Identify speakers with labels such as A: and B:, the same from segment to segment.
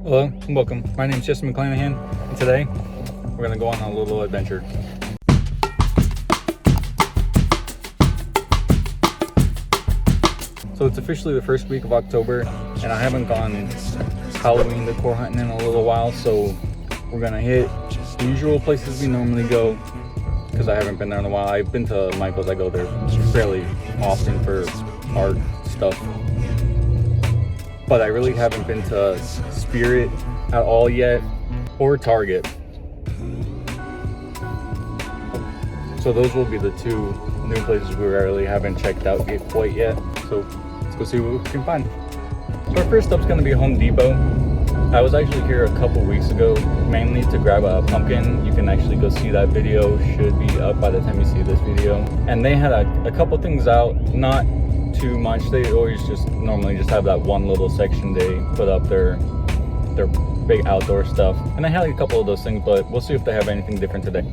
A: Hello and welcome. My name is JesseMcDesign, and today we're going to go on a little adventure. So it's officially the first week of October, and I haven't gone Halloween decor hunting in a little while, so we're going to hit the usual places we normally go because I haven't been there in a while. I've been to Michael's. I go there fairly often for art stuff, but I really haven't been to Spirit at all yet, or Target. So those will be the two new places we really haven't checked out quite yet. So let's go see what we can find. So our first stop's gonna be Home Depot. I was actually here a couple weeks ago, mainly to grab a pumpkin. You can actually go see that video, should be up by the time you see this video. And they had a couple things out, not too much. They always normally just have that one little section they put up their big outdoor stuff, and I had a couple of those things, but we'll see if they have anything different today.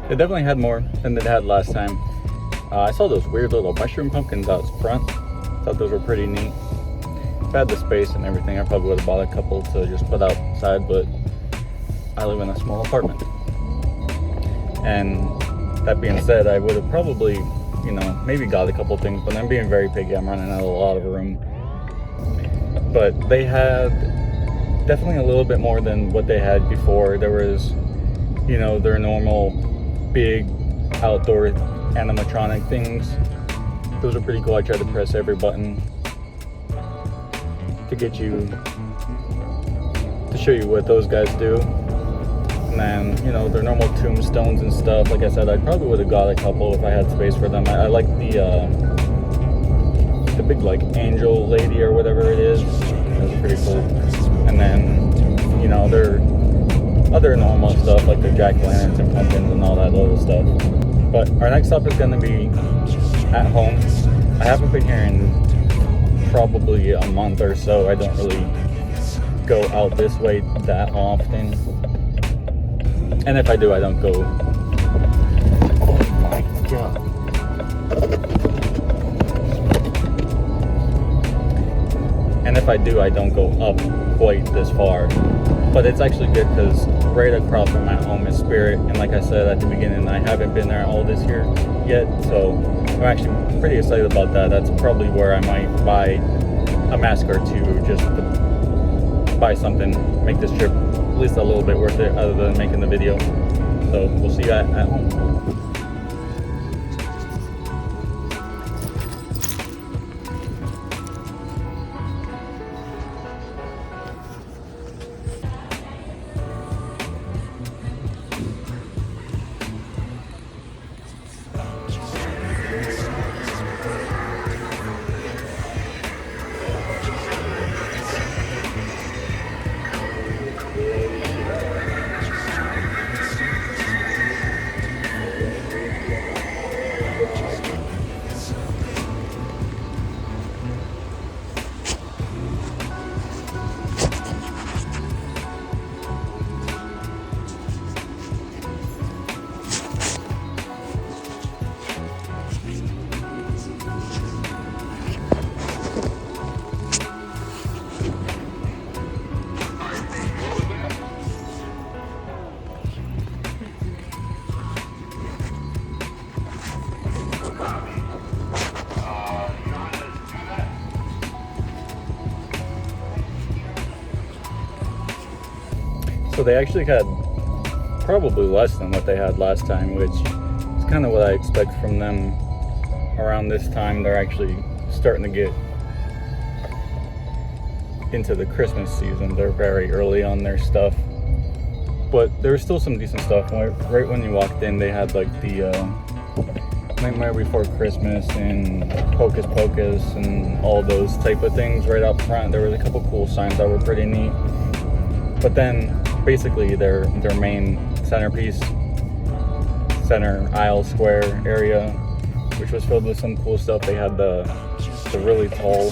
A: They definitely had more than they had last time. I saw those weird little mushroom pumpkins out front. Thought those were pretty neat. If I had the space and everything, I probably would have bought a couple to just put outside, but I live in a small apartment. And that being said, I would have probably, maybe got a couple things, but I'm being very picky. I'm running out of a lot of room. But they had definitely a little bit more than what they had before. There was, their normal big outdoor animatronic things. Those are pretty cool. I tried to press every button to get you to show you what those guys do. And then their normal tombstones and stuff. Like I said, I probably would have got a couple if I had space for them. I like the big angel lady or whatever it is. Those are pretty cool. And then their other normal stuff like the jack-o'-lanterns and pumpkins and all that little stuff. But our next stop is going to be at home. I haven't been here in probably a month or so. I don't really go out this way that often. And if I do, I don't go. Oh my god. And if I do, I don't go up quite this far. But it's actually good because right across from my home is Spirit, and like I said at the beginning, I haven't been there all this year yet, so I'm actually pretty excited about that. That's probably where I might buy a mask or two, just to buy something, make this trip at least a little bit worth it other than making the video. So we'll see you at home. So they actually had probably less than what they had last time, which is kind of what I expect from them around this time. They're actually starting to get into the Christmas season. They're very early on their stuff, but there was still some decent stuff. Right when you walked in, they had like the Nightmare Before Christmas and Hocus Pocus and all those type of things right up front. There was a couple cool signs that were pretty neat, but then basically their main centerpiece, center aisle square area, which was filled with some cool stuff. They had the really tall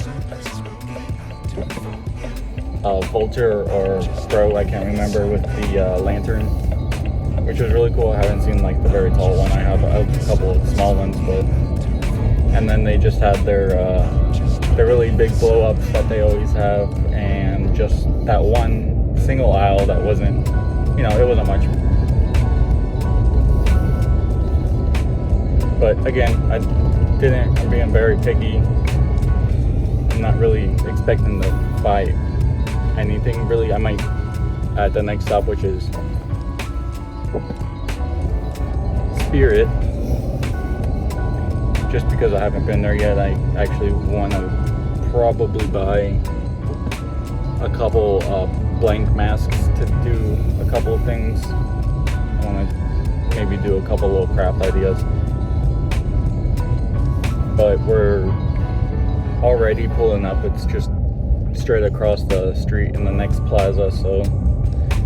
A: vulture or crow, I can't remember, with the lantern, which was really cool. I haven't seen like the very tall one. I have a couple of small ones, but and then they just had their really big blow ups that they always have, and just that one single aisle that wasn't, it wasn't much. But again, I'm being very picky. I'm not really expecting to buy anything really. I might at the next stop, which is Spirit, just because I haven't been there yet. I actually want to probably buy a couple blank masks to do a couple of things. I want to maybe do a couple little craft ideas. But we're already pulling up. It's just straight across the street in the next plaza, so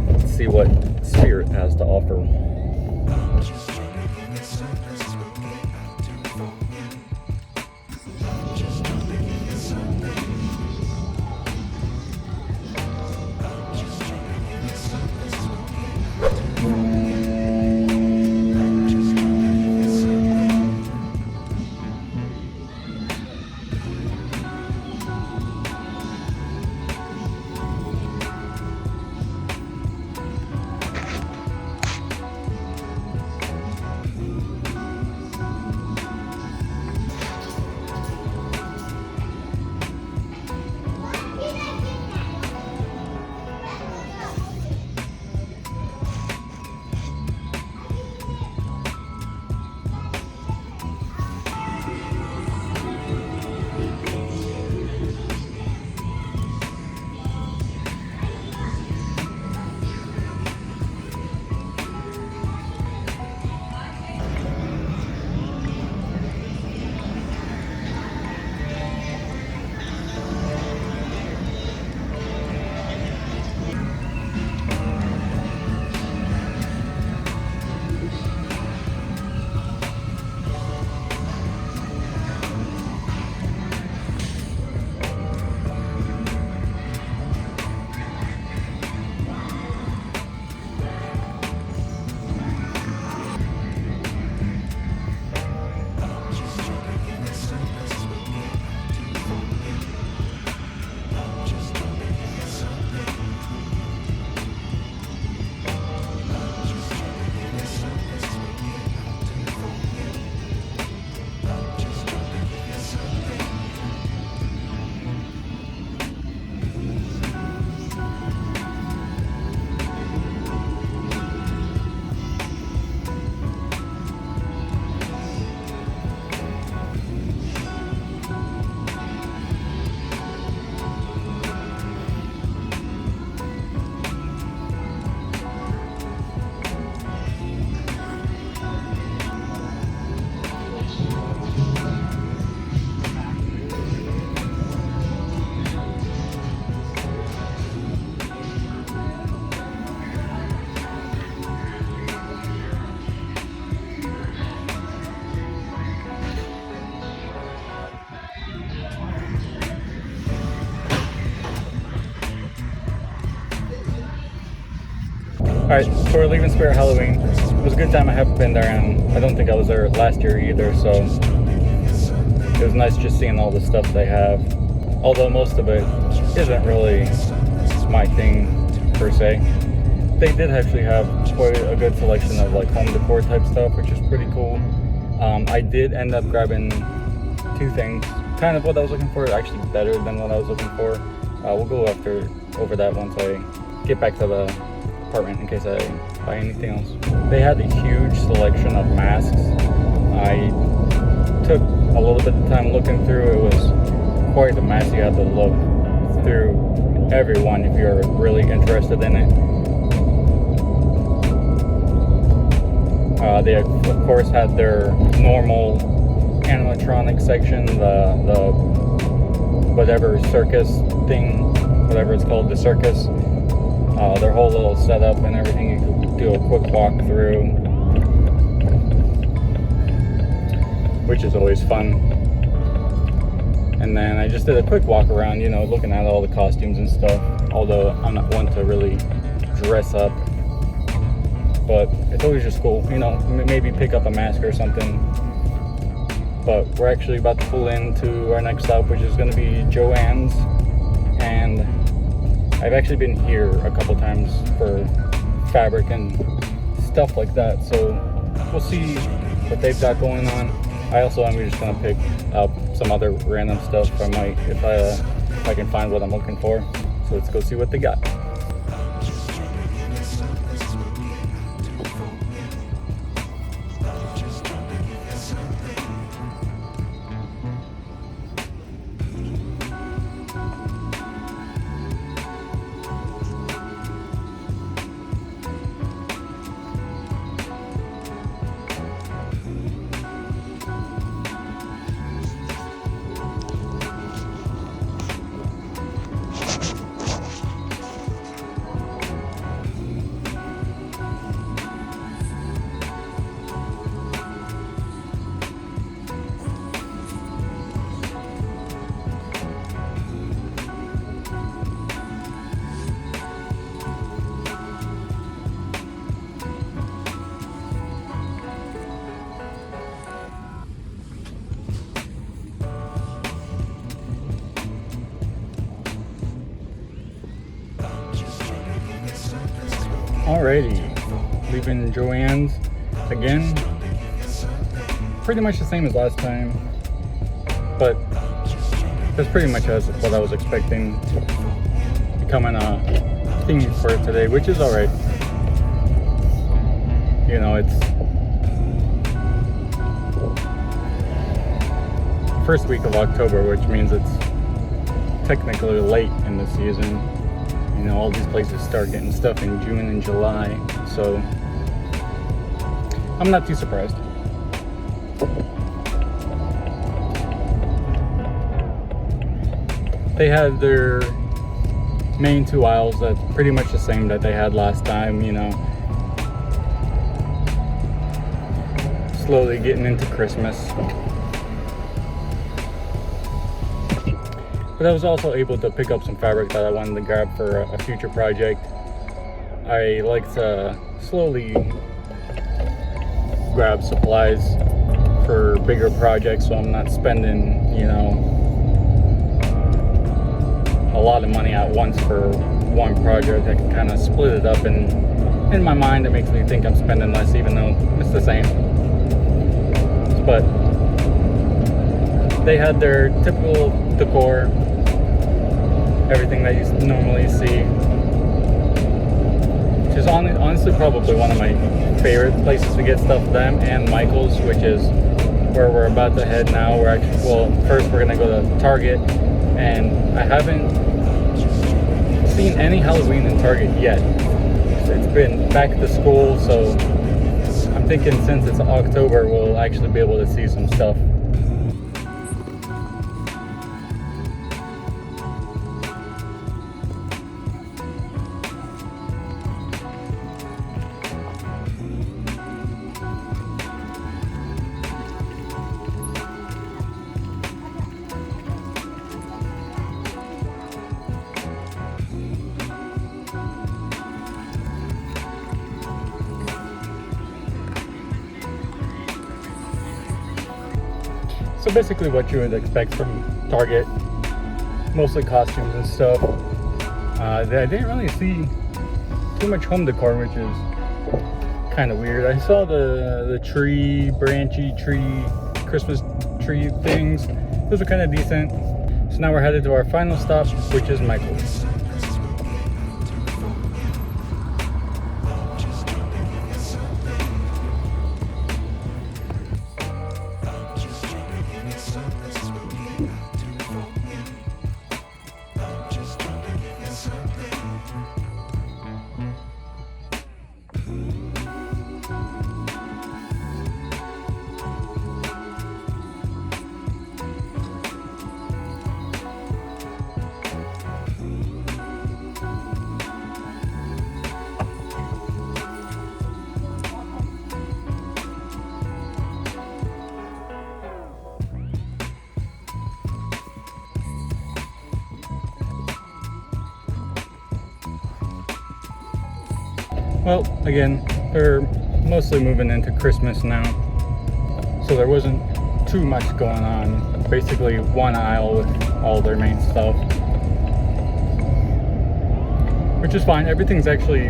A: let's see what Spirit has to offer. Alright, so we're leaving Spirit Halloween. It was a good time. I haven't been there, and I don't think I was there last year either, so it was nice just seeing all the stuff they have. Although most of it isn't really my thing, per se. They did actually have quite a good selection of like home decor type stuff, which is pretty cool. I did end up grabbing two things. Kind of what I was looking for, actually better than what I was looking for. We'll go over that once I get back to the apartment in case I buy anything else. They had a huge selection of masks. I took a little bit of time looking through. It was quite a mess. You had to look through every one if you're really interested in it. They of course had their normal animatronic section, the whatever circus thing, whatever it's called, the circus. Their whole little setup and everything, you could do a quick walk through, which is always fun. And then I just did a quick walk around, you know, looking at all the costumes and stuff, although I'm not one to really dress up, but it's always just cool, you know, maybe pick up a mask or something. But we're actually about to pull into our next stop, which is going to be Joann's, and I've actually been here a couple times for fabric and stuff like that, so we'll see what they've got going on. I also am just going to pick up some other random stuff if I can find what I'm looking for. So let's go see what they got. Alrighty, leaving Joann's again. Pretty much the same as last time, but that's pretty much what I was expecting, becoming a theme for today, which is alright. You know, it's first week of October, which means it's technically late in the season. You know, all these places start getting stuff in June and July, so I'm not too surprised. They had their main two aisles that's pretty much the same that they had last time, you know. Slowly getting into Christmas. But I was also able to pick up some fabric that I wanted to grab for a future project. I like to slowly grab supplies for bigger projects, so I'm not spending, you know, a lot of money at once for one project. I can kind of split it up, and in my mind it makes me think I'm spending less, even though it's the same. But they had their typical decor, everything that you normally see, which is honestly probably one of my favorite places to get stuff, them and Michael's, which is where we're about to head now. We're actually, well, first we're gonna go to Target, and I haven't seen any Halloween in Target yet. It's been back to school, so I'm thinking since it's October, we'll actually be able to see some stuff. So basically what you would expect from Target, mostly costumes and stuff. I didn't really see too much home decor, which is kind of weird. I saw the tree, branchy tree, Christmas tree things. Those are kind of decent. So now we're headed to our final stop, which is Michael's. Well, again, they're mostly moving into Christmas now, so there wasn't too much going on. Basically one aisle with all their main stuff, which is fine. Everything's actually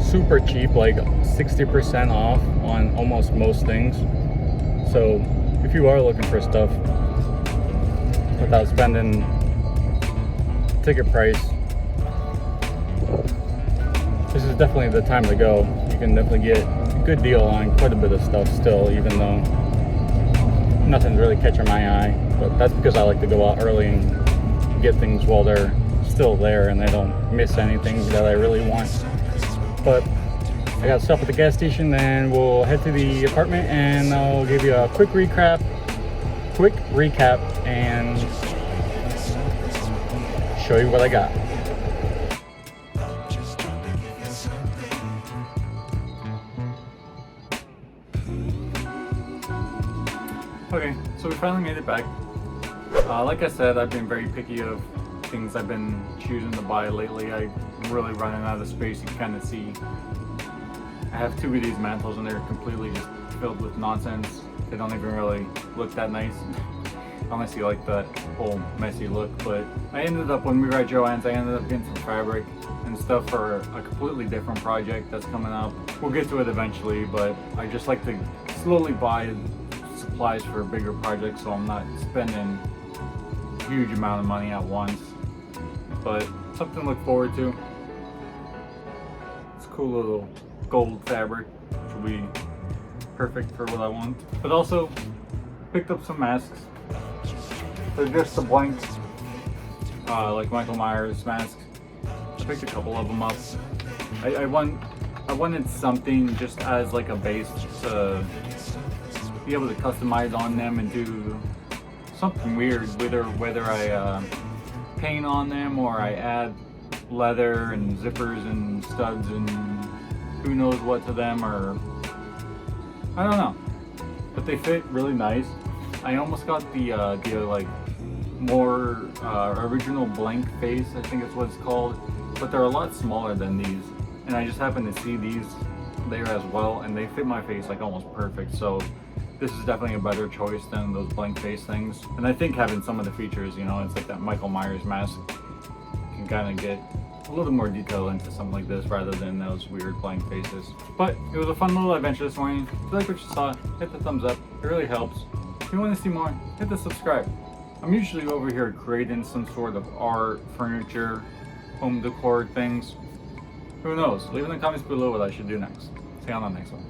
A: super cheap, like 60% off on almost most things. So if you are looking for stuff without spending ticket price, this is definitely the time to go. You can definitely get a good deal on quite a bit of stuff still, even though nothing's really catching my eye. But that's because I like to go out early and get things while they're still there and I don't miss anything that I really want. But I got stuff at the gas station, then we'll head to the apartment and I'll give you a quick recap and show you what I got. Okay, so we finally made it back. Like I said, I've been very picky of things I've been choosing to buy lately. I'm really running out of space. You can kind of see I have two of these mantles and they're completely just filled with nonsense. They don't even really look that nice. Unless you like that whole messy look. But I ended up, when we were at Joann's, I ended up getting some fabric and stuff for a completely different project that's coming up. We'll get to it eventually, but I just like to slowly buy supplies for bigger projects so I'm not spending a huge amount of money at once. But something to look forward to. It's a cool little gold fabric, which will be perfect for what I want. But also picked up some masks. They're just the blank, like Michael Myers masks. I picked a couple of them up. I wanted something just as like a base to be able to customize on them and do something weird, whether I paint on them or I add leather and zippers and studs and who knows what to them, or I don't know. But they fit really nice. I almost got the like more original blank face, I think it's what it's called, but they're a lot smaller than these, and I just happened to see these there as well, and they fit my face like almost perfect. So this is definitely a better choice than those blank face things. And I think having some of the features, you know, it's like that Michael Myers mask, you can kind of get a little more detail into something like this rather than those weird blank faces. But it was a fun little adventure this morning. If you like what you saw, hit the thumbs up, it really helps. If you want to see more, hit the subscribe. I'm usually over here creating some sort of art, furniture, home decor things. Who knows? Leave in the comments below what I should do next. See you on the next one.